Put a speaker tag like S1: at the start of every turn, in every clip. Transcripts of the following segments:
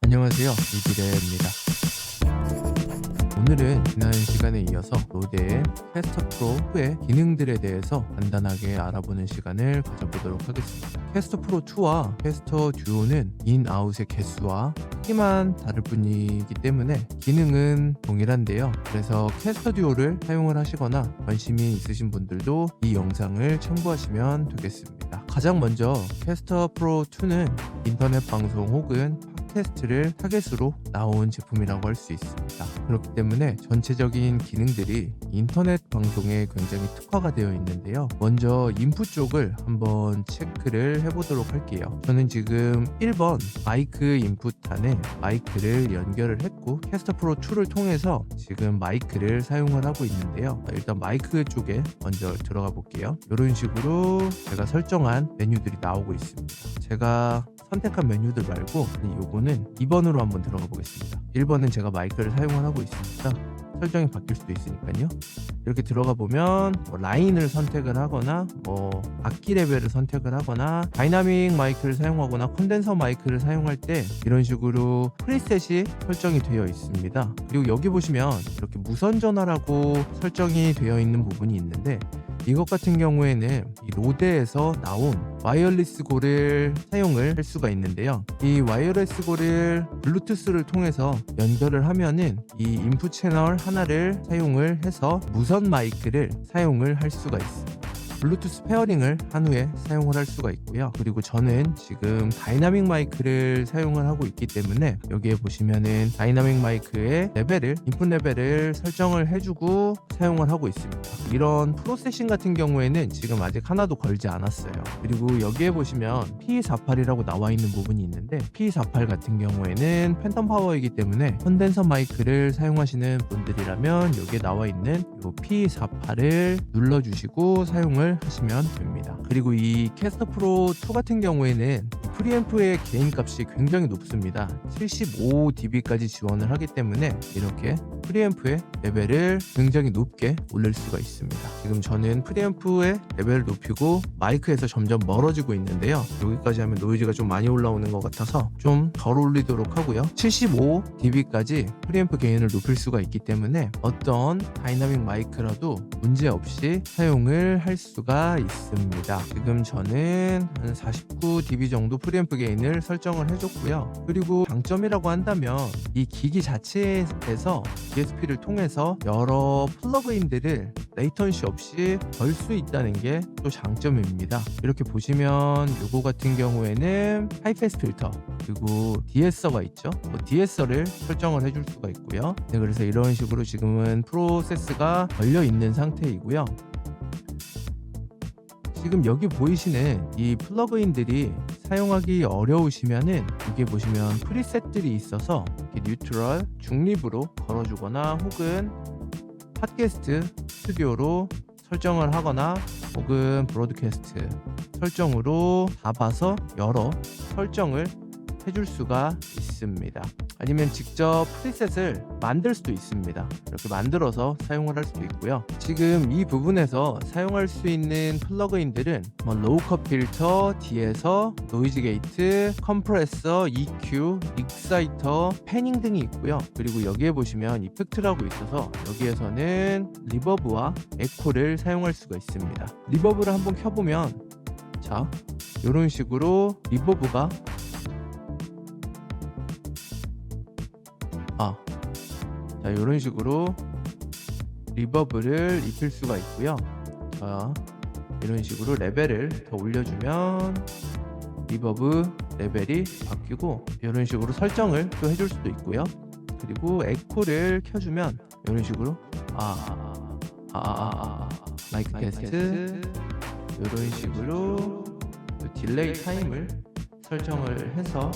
S1: 안녕하세요, 이지레입니다. 오늘은 지난 시간에 이어서 노드의 캐스터 프로 2의 기능들에 대해서 간단하게 알아보는 시간을 가져보도록 하겠습니다. 캐스터 프로 2와 캐스터 듀오는 인아웃의 개수와 크기만 다를 뿐이기 때문에 기능은 동일한데요. 그래서 캐스터 듀오를 사용을 하시거나 관심이 있으신 분들도 이 영상을 참고하시면 되겠습니다. 가장 먼저 캐스터 프로 2는 인터넷 방송 혹은 팟캐스트를 타겟으로 나온 제품이라고 할 수 있습니다. 그렇기 때문에 전체적인 기능들이 인터넷 방송에 굉장히 특화가 되어 있는데요. 먼저 인풋 쪽을 한번 체크를 해보도록 할게요. 저는 지금 1번 마이크 인풋단에 마이크를 연결을 했고 캐스터 프로 2를 통해서 지금 마이크를 사용을 하고 있는데요. 일단 마이크 쪽에 먼저 들어가 볼게요. 이런 식으로 제가 설정한 메뉴들이 나오고 있습니다. 제가 선택한 메뉴들 말고 요거는 2번으로 한번 들어가 보겠습니다. 1번은 제가 마이크를 사용을 하고 있으니까 설정이 바뀔 수도 있으니까요. 이렇게 들어가 보면 라인을 선택을 하거나 악기 레벨을 선택을 하거나 다이나믹 마이크를 사용하거나 콘덴서 마이크를 사용할 때 이런 식으로 프리셋이 설정이 되어 있습니다. 그리고 여기 보시면 이렇게 무선 전화라고 설정이 되어 있는 부분이 있는데 이것 같은 경우에는 이 로데에서 나온 와이어리스 고를 사용을 할 수가 있는데요. 이 와이어리스 고를 블루투스를 통해서 연결을 하면은 이 인풋 채널 하나를 사용을 해서 무선 마이크를 사용을 할 수가 있습니다. 블루투스 페어링을 한 후에 사용을 할 수가 있고요. 그리고 저는 지금 다이나믹 마이크를 사용을 하고 있기 때문에 여기에 보시면은 다이나믹 마이크의 레벨을 인풋 레벨을 설정을 해주고 사용을 하고 있습니다. 이런 프로세싱 같은 경우에는 지금 아직 하나도 걸지 않았어요. 그리고 여기에 보시면 P48이라고 나와 있는 부분이 있는데 P48 같은 경우에는 팬텀 파워이기 때문에 콘덴서 마이크를 사용하시는 분들이라면 여기에 나와 있는 이 P48을 눌러주시고 사용을 하시면 됩니다. 그리고 이 캐스터 프로 2 같은 경우에는 프리앰프의 개인 값이 굉장히 높습니다. 75dB까지 지원을 하기 때문에 이렇게 프리앰프의 레벨을 굉장히 높게 올릴 수가 있습니다. 지금 저는 프리앰프의 레벨을 높이고 마이크에서 점점 멀어지고 있는데요. 여기까지 하면 노이즈가 좀 많이 올라오는 것 같아서 좀 덜 올리도록 하고요. 75dB까지 프리앰프 게인을 높일 수가 있기 때문에 어떤 다이나믹 마이크라도 문제없이 사용을 할 수가 있습니다. 지금 저는 한 49dB 정도 프리앰프 게인을 설정을 해줬고요. 그리고 장점이라고 한다면 이 기기 자체에서 DSP를 통해서 여러 플러그인들을 레이턴시 없이 걸 수 있다는 게 또 장점입니다. 이렇게 보시면 이거 같은 경우에는 하이패스 필터 그리고 디에서가 있죠. 디에서를 설정을 해줄 수가 있고요. 네, 그래서 이런 식으로 지금은 프로세스가 걸려 있는 상태이고요. 지금 여기 보이시는 이 플러그인들이 사용하기 어려우시면은 여기 보시면 프리셋들이 있어서 뉴트럴, 중립으로 걸어주거나 혹은 팟캐스트 스튜디오로 설정을 하거나 혹은 브로드캐스트 설정으로 잡아서 여러 설정을 해줄 수가 있습니다. 아니면 직접 프리셋을 만들 수도 있습니다. 이렇게 만들어서 사용을 할 수도 있고요. 지금 이 부분에서 사용할 수 있는 플러그인들은 로우컷 필터, 디에서, 노이즈 게이트, 컴프레서, EQ, 익사이터, 패닝 등이 있고요. 그리고 여기에 보시면 이펙트라고 있어서 여기에서는 리버브와 에코를 사용할 수가 있습니다. 리버브를 한번 켜보면 자, 이런 식으로 리버브가 자, 이런 식으로 리버브를 입힐 수가 있고요. 자, 이런 식으로 레벨을 더 올려주면 리버브 레벨이 바뀌고 이런 식으로 설정을 또 해줄 수도 있고요. 그리고 에코를 켜주면 이런 식으로 마이크 테스트 이런 식으로 딜레이 타임을 설정을 해서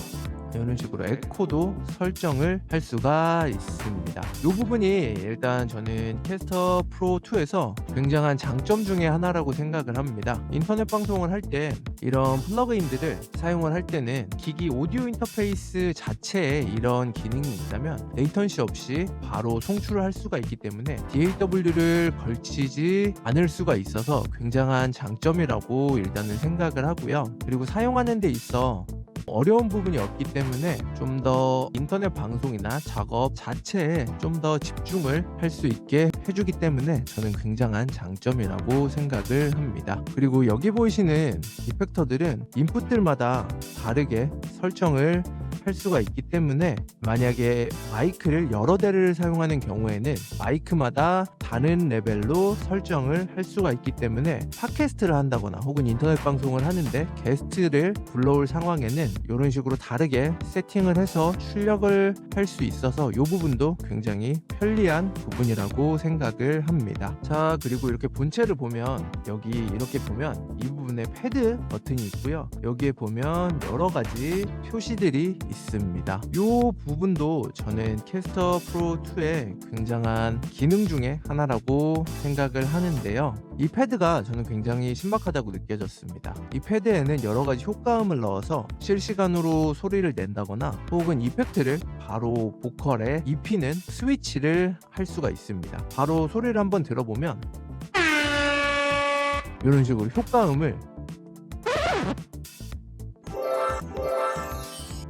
S1: 이런 식으로 에코도 설정을 할 수가 있습니다. 이 부분이 일단 저는 캐스터 프로 2에서 굉장한 장점 중에 하나라고 생각을 합니다. 인터넷 방송을 할 때 이런 플러그인들을 사용을 할 때는 기기 오디오 인터페이스 자체에 이런 기능이 있다면 레이턴시 없이 바로 송출을 할 수가 있기 때문에 DAW를 걸치지 않을 수가 있어서 굉장한 장점이라고 일단은 생각을 하고요. 그리고 사용하는 데 있어 어려운 부분이 없기 때문에 좀 더 인터넷 방송이나 작업 자체에 좀 더 집중을 할 수 있게 해주기 때문에 저는 굉장한 장점이라고 생각을 합니다. 그리고 여기 보이시는 이펙터들은 인풋들마다 다르게 설정을 할 수가 있기 때문에 만약에 마이크를 여러 대를 사용하는 경우에는 마이크마다 다른 레벨로 설정을 할 수가 있기 때문에 팟캐스트를 한다거나 혹은 인터넷 방송을 하는데 게스트를 불러올 상황에는 이런 식으로 다르게 세팅을 해서 출력을 할 수 있어서 이 부분도 굉장히 편리한 부분이라고 생각을 합니다. 자, 그리고 이렇게 본체를 보면 여기 이렇게 보면 이 부분에 패드 버튼이 있고요. 여기에 보면 여러 가지 표시들이 있습니다. 이 부분도 저는 캐스터 프로 2의 굉장한 기능 중에 하나라고 생각을 하는데요. 이 패드가 저는 굉장히 신박하다고 느껴졌습니다. 이 패드에는 여러 가지 효과음을 넣어서 실시간으로 소리를 낸다거나 혹은 이펙트를 바로 보컬에 입히는 스위치를 할 수가 있습니다. 바로 소리를 한번 들어보면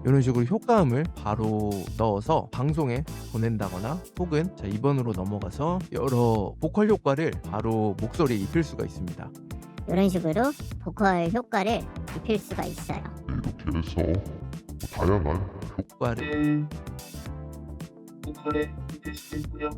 S1: 이런 식으로 효과음을 바로 넣어서 방송에 보낸다거나 혹은 자 2번으로 넘어가서 여러 보컬 효과를 바로 목소리에 입힐 수가 있습니다.
S2: 이런 식으로 보컬 효과를 입힐 수가 있어요.
S3: 이렇게 해서 다양한
S1: 효과를
S4: 보컬에 입힐 수 있고요.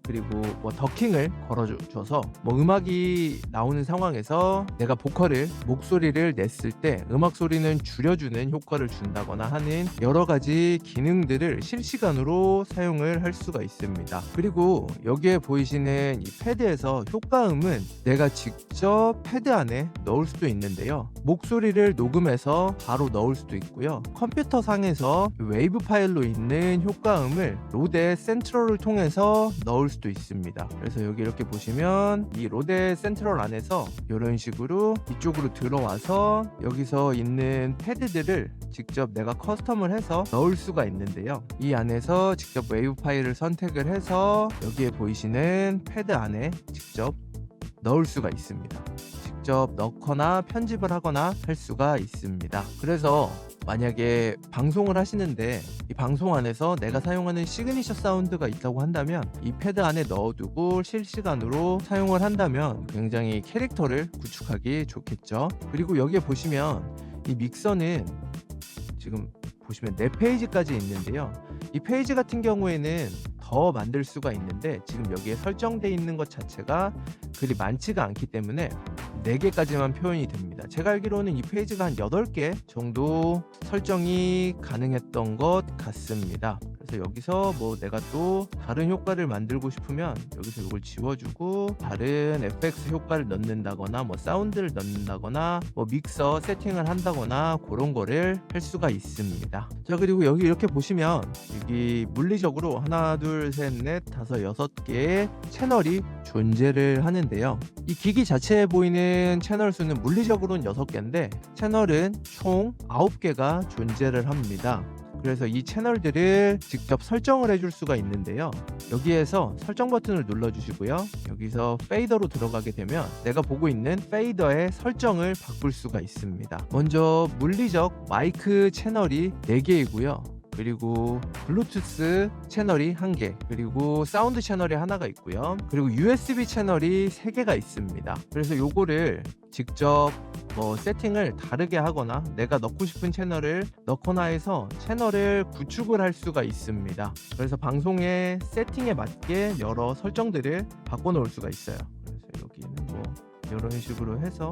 S1: 그리고 뭐 더킹을 걸어줘서 뭐 음악이 나오는 상황에서 내가 보컬을 목소리를 냈을 때 음악 소리는 줄여주는 효과를 준다거나 하는 여러 가지 기능들을 실시간으로 사용을 할 수가 있습니다. 그리고 여기에 보이시는 이 패드에서 효과음은 내가 직접 패드 안에 넣을 수도 있는데요. 목소리를 녹음해서 바로 넣을 수도 있고요. 컴퓨터 상에서 웨이브 파일로 있는 효과음을 로데 센트럴을 통해서 넣을 수도 있습니다. 그래서 여기 이렇게 보시면 이 로데 센트럴 안에서 이런 식으로 이쪽으로 들어와서 여기서 있는 패드들을 직접 내가 커스텀을 해서 넣을 수가 있는데요. 이 안에서 직접 웨이브 파일을 선택을 해서 여기에 보이시는 패드 안에 직접 넣을 수가 있습니다. 직접 넣거나 편집을 하거나 할 수가 있습니다. 그래서 만약에 방송을 하시는데 이 방송 안에서 내가 사용하는 시그니처 사운드가 있다고 한다면 이 패드 안에 넣어두고 실시간으로 사용을 한다면 굉장히 캐릭터를 구축하기 좋겠죠. 그리고 여기에 보시면 이 믹서는 지금 보시면 4페이지까지 있는데요. 이 페이지 같은 경우에는 더 만들 수가 있는데 지금 여기에 설정되어 있는 것 자체가 그리 많지가 않기 때문에 4개까지만 표현이 됩니다. 제가 알기로는 이 페이지가 한 8개 정도 설정이 가능했던 것 같습니다. 그래서 여기서 뭐 내가 또 다른 효과를 만들고 싶으면 여기서 이걸 지워주고 다른 FX 효과를 넣는다거나 뭐 사운드를 넣는다거나 뭐 믹서 세팅을 한다거나 그런 거를 할 수가 있습니다. 자, 그리고 여기 이렇게 보시면 여기 물리적으로 하나 둘 셋 넷 다섯 6개의 채널이 존재를 하는데요. 이 기기 자체에 보이는 채널 수는 물리적으로는 6개인데 채널은 총 9개가 존재를 합니다. 그래서 이 채널들을 직접 설정을 해줄 수가 있는데요. 여기에서 설정 버튼을 눌러주시고요. 여기서 페이더로 들어가게 되면 내가 보고 있는 페이더의 설정을 바꿀 수가 있습니다. 먼저 물리적 마이크 채널이 4개이고요. 그리고 블루투스 채널이 1개, 그리고 사운드 채널이 하나가 있고요. 그리고 USB 채널이 3개가 있습니다. 그래서 요거를 직접 뭐 세팅을 다르게 하거나 내가 넣고 싶은 채널을 넣거나 해서 채널을 구축을 할 수가 있습니다. 그래서 방송의 세팅에 맞게 여러 설정들을 바꿔 놓을 수가 있어요. 그래서 여기는 뭐 이런 식으로 해서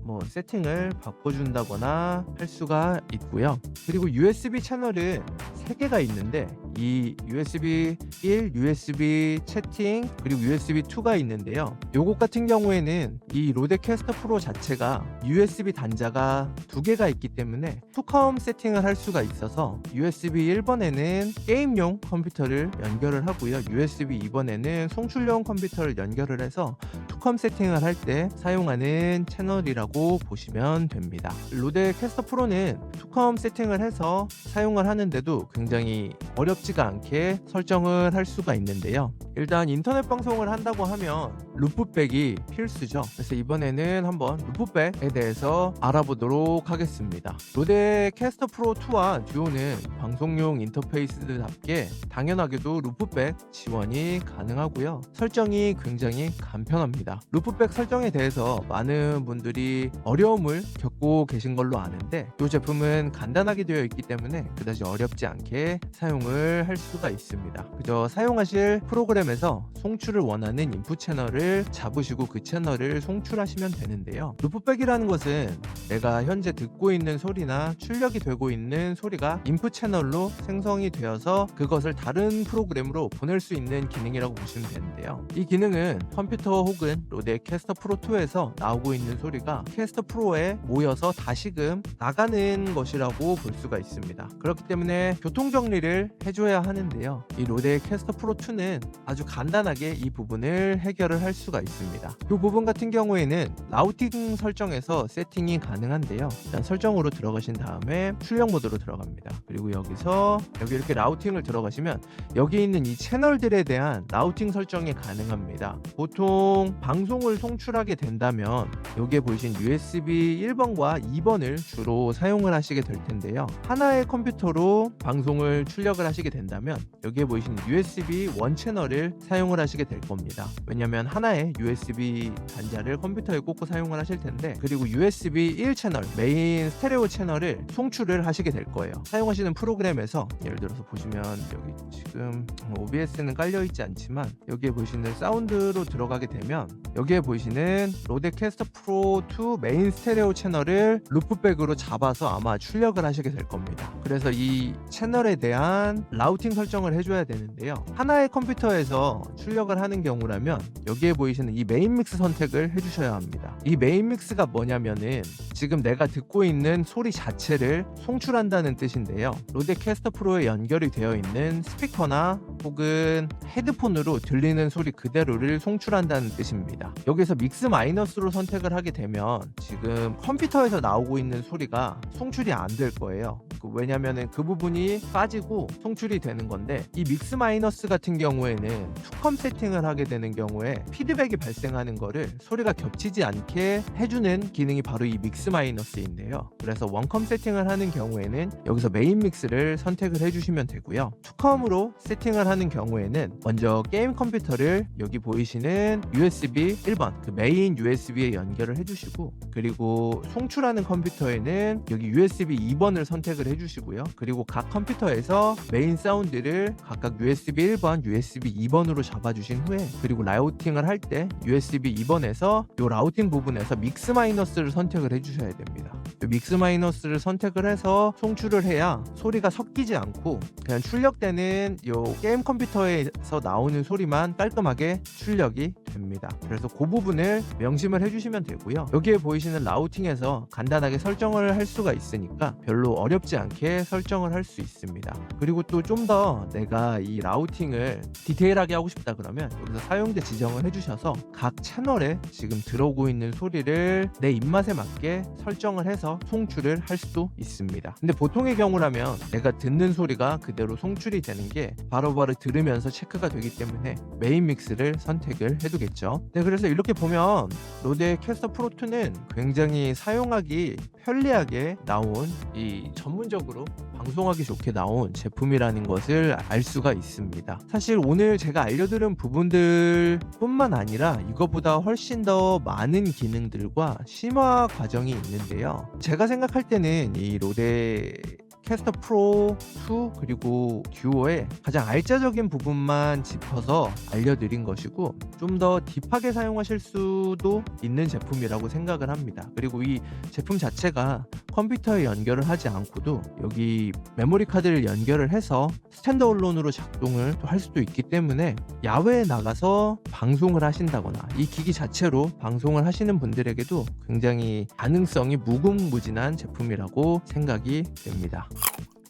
S1: 뭐 세팅을 바꿔준다거나 할 수가 있고요. 그리고 USB 채널은 3개가 있는데 이 USB 1, USB 채팅, 그리고 USB 2가 있는데요. 요것 같은 경우에는 이 로데캐스터 프로 자체가 USB 단자가 2개가 있기 때문에 투컴 세팅을 할 수가 있어서 USB 1번에는 게임용 컴퓨터를 연결을 하고요. USB 2번에는 송출용 컴퓨터를 연결을 해서 투컴 세팅을 할 때 사용하는 채널이라고 보시면 됩니다. 로데캐스터 프로는 투컴 세팅을 해서 사용을 하는데도 굉장히 어렵지가 않게 설정을 할 수가 있는데요. 일단 인터넷 방송을 한다고 하면 루프백이 필수죠. 그래서 이번에는 한번 루프백에 대해서 알아보도록 하겠습니다. 로데 캐스터 프로 2와 듀오는 방송용 인터페이스답게 당연하게도 루프백 지원이 가능하고요. 설정이 굉장히 간편합니다. 루프백 설정에 대해서 많은 분들이 어려움을 겪고 계신 걸로 아는데 이 제품은 간단하게 되어 있기 때문에 그다지 어렵지 않게 사용을 할 수가 있습니다. 그저 사용하실 프로그램에서 송출을 원하는 인풋 채널을 잡으시고 그 채널을 송출하시면 되는데요. 루프백이라는 것은 내가 현재 듣고 있는 소리나 출력이 되고 있는 소리가 인풋 채널로 생성이 되어서 그것을 다른 프로그램으로 보낼 수 있는 기능이라고 보시면 되는데요. 이 기능은 컴퓨터 혹은 로데 캐스터 프로 2에서 나오고 있는 소리가 캐스터 프로에 모여서 다시금 나가는 것이라고 볼 수가 있습니다. 그렇기 때문에 교통 정리를 해줘야 하는데요. 이 로데 캐스터 프로 2는 아주 간단하게 이 부분을 해결을 할 수가 있습니다. 이 부분 같은 경우에는 라우팅 설정에서 세팅이 가능한데요. 일단 설정으로 들어가신 다음에 출력 모드로 들어갑니다. 그리고 여기서 여기 이렇게 라우팅을 들어가시면 여기 있는 이 채널들에 대한 라우팅 설정이 가능합니다. 보통 방송을 송출하게 된다면 여기에 보이신 USB 1번과 2번을 주로 사용을 하시게 될 텐데요. 하나의 컴퓨터로 방송을 출력을 하시게 된다면 여기에 보이신 USB 1 채널을 사용을 하시게 될 겁니다. 왜냐하면 하나의 USB 단자를 컴퓨터에 꽂고 사용을 하실 텐데, 그리고 USB 1 채널 메인 스테레오 채널을 송출을 하시게 될 거예요. 사용하시는 프로그램에서 예를 들어서 보시면 여기 지금 OBS는 깔려 있지 않지만 여기에 보시는 사운드로 들어가게 되면 여기에 보이시는 로데 캐스터 프로 2 메인 스테레오 채널을 루프백으로 잡아서 아마 출력을 하시게 될 겁니다. 그래서 이 채널에 대한 라우팅 설정을 해줘야 되는데요. 하나의 컴퓨터에서 출력을 하는 경우라면 여기에 보이시는 이 메인 믹스 선택을 해주셔야 합니다. 이 메인 믹스가 뭐냐면은 지금 내가 듣고 있는 소리 자체를 송출한다는 뜻인데요. 로데 캐스터 프로에 연결이 되어 있는 스피커나 혹은 헤드폰으로 들리는 소리 그대로를 송출한다는 뜻입니다. 여기서 믹스 마이너스로 선택을 하게 되면 지금 컴퓨터에서 나오고 있는 소리가 송출이 안 될 거예요. 왜냐면은 그 부분이 빠지고 송출이 되는 건데, 이 믹스 마이너스 같은 경우에는 투컴 세팅을 하게 되는 경우에 피드백이 발생하는 거를 소리가 겹치지 않게 해주는 기능이 바로 이 믹스 마이너스인데요. 그래서 원컴 세팅을 하는 경우에는 여기서 메인 믹스를 선택을 해주시면 되고요. 투컴으로 세팅을 하는 경우에는 먼저 게임 컴퓨터를 여기 보이시는 USB 1번 그 메인 USB에 연결을 해주시고, 그리고 송출하는 컴퓨터에는 여기 USB 2번을 선택을 해주시고요. 그리고 각 컴퓨터에서 메인 사운드를 각각 USB 1번, USB 2번으로 잡아주신 후에, 그리고 라우팅을 할 때 USB 2번에서 이 라우팅 부분에서 믹스 마이너스를 선택을 해주셔야 됩니다. 믹스 마이너스를 선택을 해서 송출을 해야 소리가 섞이지 않고 그냥 출력되는 이 게임 컴퓨터에서 나오는 소리만 깔끔하게 출력이 됩니다. 그래서 그 부분을 명심을 해주시면 되고요. 여기에 보이시는 라우팅에서 간단하게 설정을 할 수가 있으니까 별로 어렵지 않게 설정을 할 수 있습니다. 그리고 또 좀 더 내가 이 라우팅을 디테일하게 하고 싶다 그러면 여기서 사용자 지정을 해주셔서 각 채널에 지금 들어오고 있는 소리를 내 입맛에 맞게 설정을 해서 송출을 할 수도 있습니다. 근데 보통의 경우라면 내가 듣는 소리가 그대로 송출이 되는 게 바로바로 들으면서 체크가 되기 때문에 메인 믹스를 선택을 해두겠죠. 네, 그래서 이렇게 보면 로데 캐스터 프로 2는 굉장히 사용하기 편리하게 나온, 이 전문적으로 방송하기 좋게 나온 제품이라는 것을 알 수가 있습니다. 사실 오늘 제가 알려드린 부분들 뿐만 아니라 이것보다 훨씬 더 많은 기능들과 심화 과정이 있는데요. 제가 생각할 때는 이 로데 캐스터 프로 2 그리고 듀오의 가장 알짜적인 부분만 짚어서 알려드린 것이고, 좀 더 딥하게 사용하실 수도 있는 제품이라고 생각을 합니다. 그리고 이 제품 자체가 컴퓨터에 연결을 하지 않고도 여기 메모리 카드를 연결을 해서 스탠드얼론으로 작동을 또 할 수도 있기 때문에 야외에 나가서 방송을 하신다거나 이 기기 자체로 방송을 하시는 분들에게도 굉장히 가능성이 무궁무진한 제품이라고 생각이 됩니다.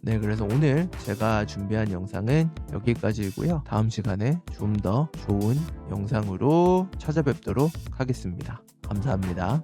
S1: 네, 그래서 오늘 제가 준비한 영상은 여기까지이고요. 다음 시간에 좀 더 좋은 영상으로 찾아뵙도록 하겠습니다. 감사합니다.